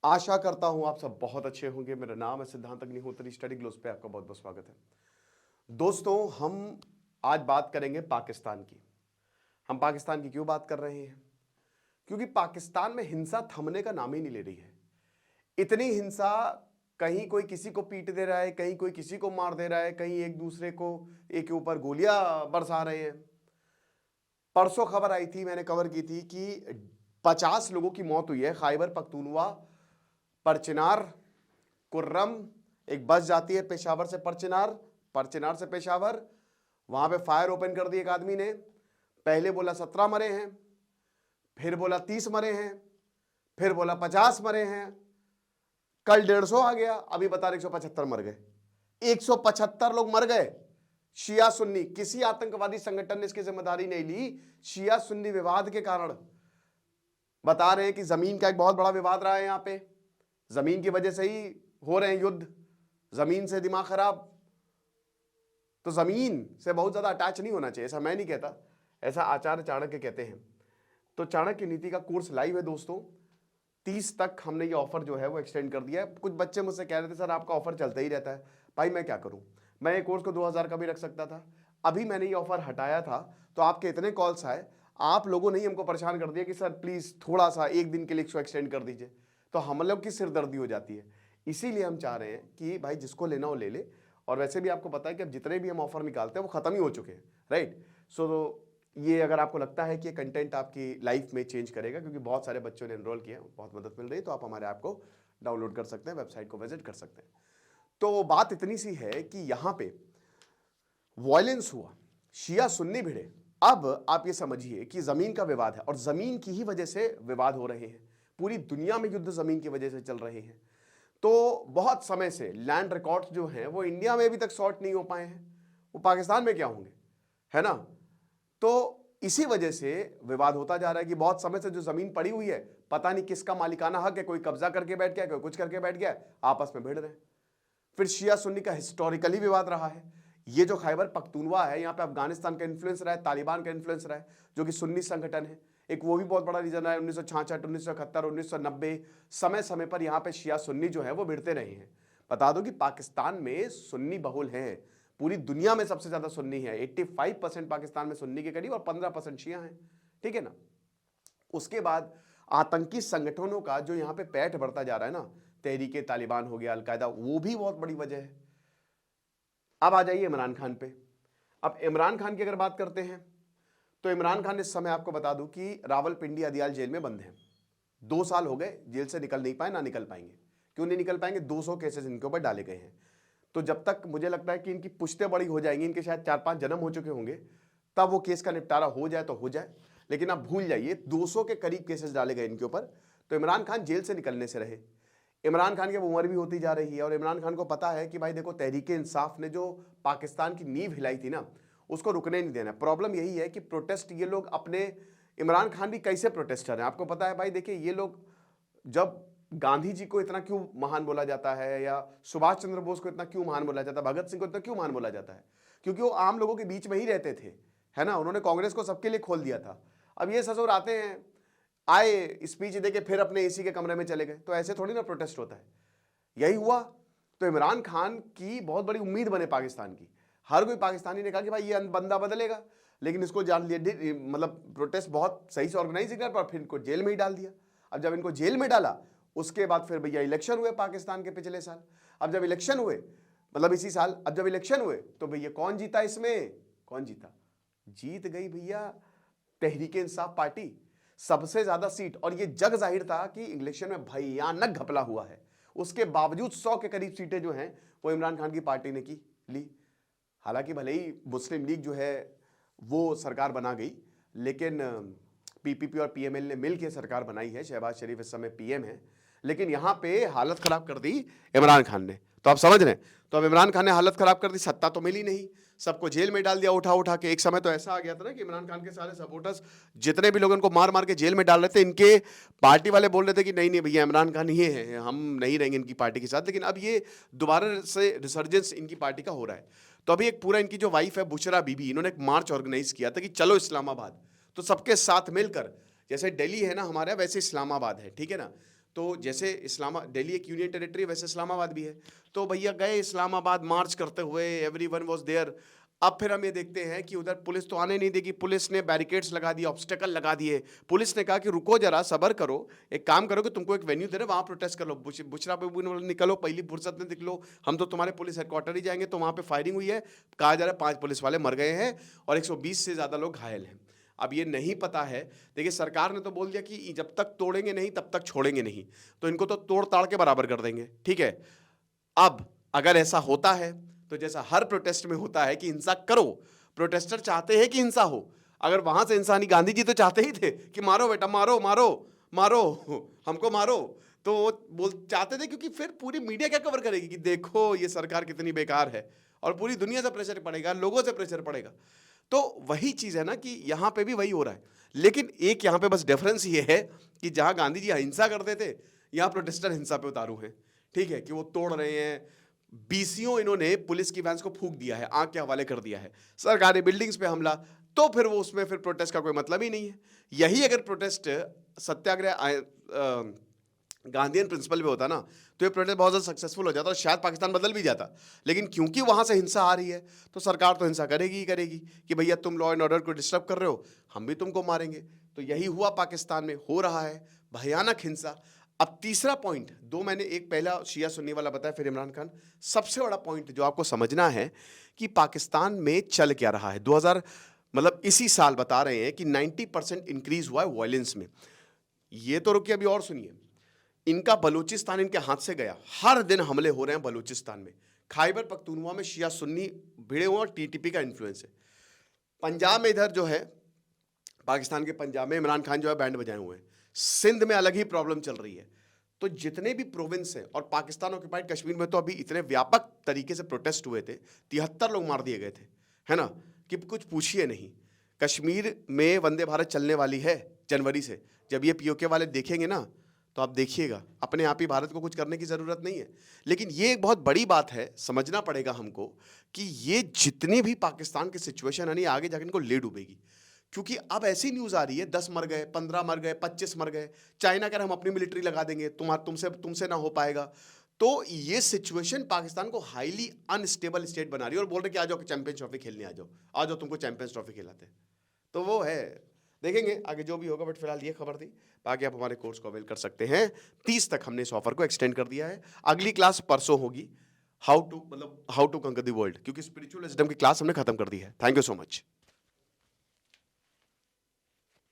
आशा करता हूं आप सब बहुत अच्छे होंगे। मेरा नाम है सिद्धांत अग्निहोत्री। स्टडी ग्लोस पे आपका बहुत बहुत स्वागत है। दोस्तों, हम आज बात करेंगे पाकिस्तान की। हम पाकिस्तान की क्यों बात कर रहे हैं? क्योंकि पाकिस्तान में हिंसा थमने का नाम ही नहीं ले रही है। इतनी हिंसा, कहीं कोई किसी को पीट दे रहा है, कहीं कोई किसी को मार दे रहा है, कहीं एक दूसरे को एक के ऊपर गोलियां बरसा रहे हैं। परसों खबर आई थी, मैंने कवर की थी कि 50 लोगों की मौत हुई है खैबर पख्तूनवा, परचनार, कुर्रम। एक बस जाती है पेशावर से परचनार, परचनार से पेशावर, वहां पे फायर ओपन कर दी एक आदमी ने। पहले बोला 17 मरे हैं, फिर बोला 30 मरे हैं, फिर बोला 50 मरे हैं, कल 150 आ गया, अभी बता रहे 175 मर गए। 175 लोग मर गए। शिया सुन्नी, किसी आतंकवादी संगठन ने इसकी जिम्मेदारी नहीं ली। शिया सुन्नी विवाद के कारण बता रहे हैं कि जमीन का एक बहुत बड़ा विवाद रहा है। यहां पे जमीन की वजह से ही हो रहे हैं युद्ध, जमीन से दिमाग खराब। तो जमीन से बहुत ज्यादा अटैच नहीं होना चाहिए, ऐसा मैं नहीं कहता, ऐसा आचार्य चाणक्य कहते हैं। तो चाणक्य नीति का कोर्स लाइव है दोस्तों। 30 तक हमने ये ऑफर जो है वो एक्सटेंड कर दिया है। कुछ बच्चे मुझसे कह रहे थे सर आपका ऑफर चलता ही रहता है। भाई मैं क्या करूं, मैं ये कोर्स को 2000 का भी रख सकता था। अभी मैंने ये ऑफर हटाया था तो आपके इतने कॉल्स आए, आप लोगों ने ही हमको परेशान कर दिया कि सर प्लीज थोड़ा सा एक दिन के लिए इसको एक्सटेंड कर दीजिए। तो हम लोग की सिरदर्दी हो जाती है। इसीलिए हम चाह रहे हैं कि भाई जिसको लेना हो ले ले। और वैसे भी आपको पता है कि अब जितने भी हम ऑफर निकालते हैं वो खत्म ही हो चुके हैं, राइट। सो ये अगर आपको लगता है कि ये कंटेंट आपकी लाइफ में चेंज करेगा, क्योंकि बहुत सारे बच्चों ने एनरोल किया, बहुत मदद मिल रही है, तो आप हमारे ऐप को डाउनलोड कर सकते हैं, वेबसाइट को विजिट कर सकते हैं। तो बात इतनी सी है कि यहां पे वायलेंस हुआ, शिया सुन्नी भिड़े। अब आप ये समझिए कि जमीन का विवाद है और जमीन की ही वजह से विवाद हो रहे हैं। पूरी दुनिया में युद्ध जमीन की वजह से चल रहे हैं। तो बहुत समय से लैंड रिकॉर्ड्स जो हैं वो इंडिया में अभी तक सॉर्ट नहीं हो पाए हैं, वो पाकिस्तान में क्या होंगे, है ना। तो इसी वजह से विवाद होता जा रहा है कि बहुत समय से जो जमीन पड़ी हुई है, पता नहीं किसका मालिकाना हक है, कोई कब्जा करके बैठ गया, कोई कुछ करके बैठ गया, आपस में भिड़ रहे हैं। फिर शिया सुन्नी का हिस्टोरिकली विवाद रहा है। ये जो खैबर पख्तूनवा है, यहाँ पे अफगानिस्तान का इन्फ्लुएंस रहा है, तालिबान का इन्फ्लुएंस रहा है, जो कि सुन्नी संगठन है। एक वो भी बहुत बड़ा रीजन रहा है। 1966, 1971, 1990 समय समय पर यहाँ पे शिया सुन्नी जो है वो भिड़ते रहे हैं। बता दो कि पाकिस्तान में सुन्नी बहुल हैं, पूरी दुनिया में सबसे ज्यादा सुन्नी है। 85% पाकिस्तान में सुन्नी के करीब और 15% शिया हैं, ठीक है ना। उसके बाद आतंकी संगठनों का जो यहाँ पे पैठ बढ़ता जा रहा है ना, तहरीके तालिबान हो गया, अलकायदा, वो भी बहुत बड़ी वजह है। अब आ जाइए इमरान खान पे। अब इमरान खान की अगर बात करते हैं तो इमरान खान इस समय आपको बता दूं कि रावलपिंडी अदियाल जेल में बंद हैं। 2 साल हो गए, जेल से निकल नहीं पाए, ना निकल पाएंगे। क्यों नहीं निकल पाएंगे? 200 केसेस इनके ऊपर डाले गए हैं। तो जब तक मुझे लगता है कि इनकी पुश्तें बड़ी हो जाएंगी, इनके शायद 4-5 जन्म हो चुके होंगे, तब वो केस का निपटारा हो जाए तो हो जाए। लेकिन आप भूल जाइए, 200 के करीब केसेस डाले गए इनके ऊपर। तो इमरान खान जेल से निकलने से रहे। इमरान खान की उम्र भी होती जा रही है और इमरान खान को पता है कि भाई देखो, तहरीके इंसाफ ने जो पाकिस्तान की नींव हिलाई थी ना, उसको रुकने नहीं देना। प्रॉब्लम यही है कि प्रोटेस्ट ये लोग अपने, इमरान खान भी कैसे प्रोटेस्टर हैं आपको पता है भाई। देखिए, ये लोग, जब गांधी जी को इतना क्यों महान बोला जाता है, या सुभाष चंद्र बोस को इतना क्यों महान बोला जाता है, भगत सिंह को इतना क्यों महान बोला जाता है? क्योंकि वो आम लोगों के बीच में ही रहते थे, है ना। उन्होंने कांग्रेस को सबके लिए खोल दिया था। अब ये ससुर आते हैं, आए स्पीच देके फिर अपने एसी के कमरे में चले गए, तो ऐसे थोड़ी ना प्रोटेस्ट होता है। यही हुआ। तो इमरान खान की बहुत बड़ी उम्मीद बने पाकिस्तान की। हर कोई पाकिस्तानी ने कहा कि भाई ये बंदा बदलेगा, लेकिन इसको जान लिया, मतलब प्रोटेस्ट बहुत सही से ऑर्गेनाइज कर, पर फिर इनको जेल में ही डाल दिया। अब जब इनको जेल में डाला, उसके बाद फिर भैया इलेक्शन हुए पाकिस्तान के पिछले साल। अब जब इलेक्शन हुए, मतलब इसी साल, अब जब इलेक्शन हुए तो भैया कौन जीता इसमें? कौन जीता? जीत गई भैया तहरीके इंसाफ पार्टी, सबसे ज्यादा सीट। और ये जग जाहिर था कि इलेक्शन में भयानक घपला हुआ है। उसके बावजूद 100 के करीब सीटें जो हैं वो इमरान खान की पार्टी ने की ली। हालांकि भले ही मुस्लिम लीग जो है वो सरकार बना गई, लेकिन पीपीपी और पीएमएल ने मिलकर सरकार बनाई है। शहबाज शरीफ इस समय पीएम है, लेकिन यहां पे हालत खराब कर दी इमरान खान ने। तो आप समझ रहे हैं, तो अब इमरान खान ने हालत खराब कर दी, सत्ता तो मिली नहीं, सबको जेल में डाल दिया उठा उठा के। एक समय तो ऐसा आ गया था ना कि इमरान खान के सारे सपोर्टर्स, जितने भी लोग इनको मार मार के जेल में डाल रहे थे, इनके पार्टी वाले बोल रहे थे कि नहीं नहीं भैया इमरान खान ये है, हम नहीं रहेंगे इनकी पार्टी के साथ। लेकिन अब ये दोबारा से रिसर्जेंस इनकी पार्टी का हो रहा है। तो अभी एक पूरा, इनकी जो वाइफ है बुशरा बीबी, इन्होंने एक मार्च ऑर्गेनाइज किया था कि चलो इस्लामाबाद। तो सबके साथ मिलकर, जैसे दिल्ली है ना हमारे, वैसे इस्लामाबाद है, ठीक है ना। तो जैसे दिल्ली एक यूनियन टेरिटरी है, वैसे इस्लामाबाद भी है। तो भैया गए इस्लामाबाद मार्च करते हुए, एवरीवन वाज देयर। अब फिर हम ये देखते हैं कि उधर पुलिस तो आने नहीं देगी, पुलिस ने बैरिकेड्स लगा दिए, ऑब्स्टेकल लगा दिए। पुलिस ने कहा कि रुको जरा, सबर करो, एक काम करो कि तुमको एक वेन्यू दे रहे, वहां प्रोटेस्ट कर लो, बुशरा पे निकलो, पहली फुर्सत में निकलो, हम तो तुम्हारे पुलिस हेडक्वार्टर ही जाएंगे। तो वहां पे फायरिंग हुई है, कहा जा रहा है 5 पुलिस वाले मर गए हैं और 120 से ज्यादा लोग घायल हैं। अब ये नहीं पता है, देखिए सरकार ने तो बोल दिया कि जब तक तोड़ेंगे नहीं तब तक छोड़ेंगे नहीं, तो इनको तो तोड़ ताड़ के बराबर कर देंगे, ठीक है। अब अगर ऐसा होता है तो जैसा हर प्रोटेस्ट में होता है कि हिंसा करो, प्रोटेस्टर चाहते हैं कि हिंसा हो। अगर वहां से हिंसा नहीं, गांधी जी तो चाहते ही थे कि मारो बेटा, मारो मारो मारो, हमको मारो। तो वो बोल चाहते थे, क्योंकि फिर पूरी मीडिया क्या कवर करेगी कि देखो ये सरकार कितनी बेकार है, और पूरी दुनिया से प्रेशर पड़ेगा, लोगों से प्रेशर पड़ेगा। तो वही चीज है ना कि यहां पे भी वही हो रहा है। लेकिन एक यहां पे बस डिफरेंस ये है कि जहां गांधी जी हिंसा करते थे, यहां प्रोटेस्टर हिंसा पे उतारू हैं, ठीक है, कि वो तोड़ रहे हैं। बीसियों इन्होंने पुलिस की वैन्स को फूंक दिया है, आंख के हवाले कर दिया है, सरकारी बिल्डिंग्स पे हमला। तो फिर वो उसमें फिर प्रोटेस्ट का कोई मतलब ही नहीं है। यही अगर प्रोटेस्ट सत्याग्रह गांधीयन प्रिंसिपल पे होता ना, तो ये प्रोटेस्ट बहुत ज़्यादा सक्सेसफुल हो जाता और शायद पाकिस्तान बदल भी जाता। लेकिन क्योंकि वहां से हिंसा आ रही है, तो सरकार तो हिंसा करेगी ही करेगी कि भैया तुम लॉ एंड ऑर्डर को डिस्टर्ब कर रहे हो, हम भी तुमको मारेंगे। तो यही हुआ, पाकिस्तान में हो रहा है भयानक हिंसा। अब तीसरा पॉइंट, दो मैंने एक पहला शिया सुन्नी वाला बताया, फिर इमरान खान। सबसे बड़ा पॉइंट जो आपको समझना है कि पाकिस्तान में चल क्या रहा है। 2000 मतलब इसी साल बता रहे हैं कि 90% इंक्रीज हुआ है वायलेंस में। ये तो रुकिए, अभी और सुनिए। इनका बलूचिस्तान इनके हाथ से गया, हर दिन हमले हो रहे हैं बलूचिस्तान में। खैबर पख्तूनख्वा में शिया सुन्नी भिड़े हुए और टीटीपी का इन्फ्लुएंस है। पंजाब में इधर जो है, पाकिस्तान के पंजाब में इमरान खान जो है बैंड बजाए हुए हैं। सिंध में अलग ही प्रॉब्लम चल रही है। तो जितने भी प्रोविंस हैं, और पाकिस्तान ऑक्युपाइड कश्मीर में तो अभी इतने व्यापक तरीके से प्रोटेस्ट हुए थे, 73 लोग मार दिए गए थे, है ना, कि कुछ पूछिए नहीं। कश्मीर में वंदे भारत चलने वाली है जनवरी से। जब ये पीओके वाले देखेंगे ना, तो आप देखिएगा, अपने आप ही भारत को कुछ करने की जरूरत नहीं है। लेकिन ये एक बहुत बड़ी बात है, समझना पड़ेगा हमको कि ये जितनी भी पाकिस्तान की सिचुएशन है ना, आगे जाकर इनको ले डूबेगी। क्योंकि अब ऐसी न्यूज आ रही है, 10 मर गए, 15 मर गए, 25 मर गए। चाइना कह रहा हम अपनी मिलिट्री लगा देंगे, तुमसे ना हो पाएगा। तो ये सिचुएशन पाकिस्तान को हाईली अनस्टेबल स्टेट बना रही है, और बोल रहे कि आ जाओ चैंपियंस ट्रॉफी खेलने, आ जाओ तुमको चैंपियंस ट्रॉफी खिलाते हैं। तो वो है, देखेंगे आगे जो भी होगा। बट फिलहाल ये खबर थी। बाकी आप हमारे कोर्स को अवेल कर सकते हैं। 30 तक हमने इस ऑफर को एक्सटेंड कर दिया है। अगली क्लास परसों होगी, हाउ टू कंकर द वर्ल्ड, क्योंकि स्पिरिचुअल विजडम की क्लास हमने खत्म कर दी है। Thank you so much.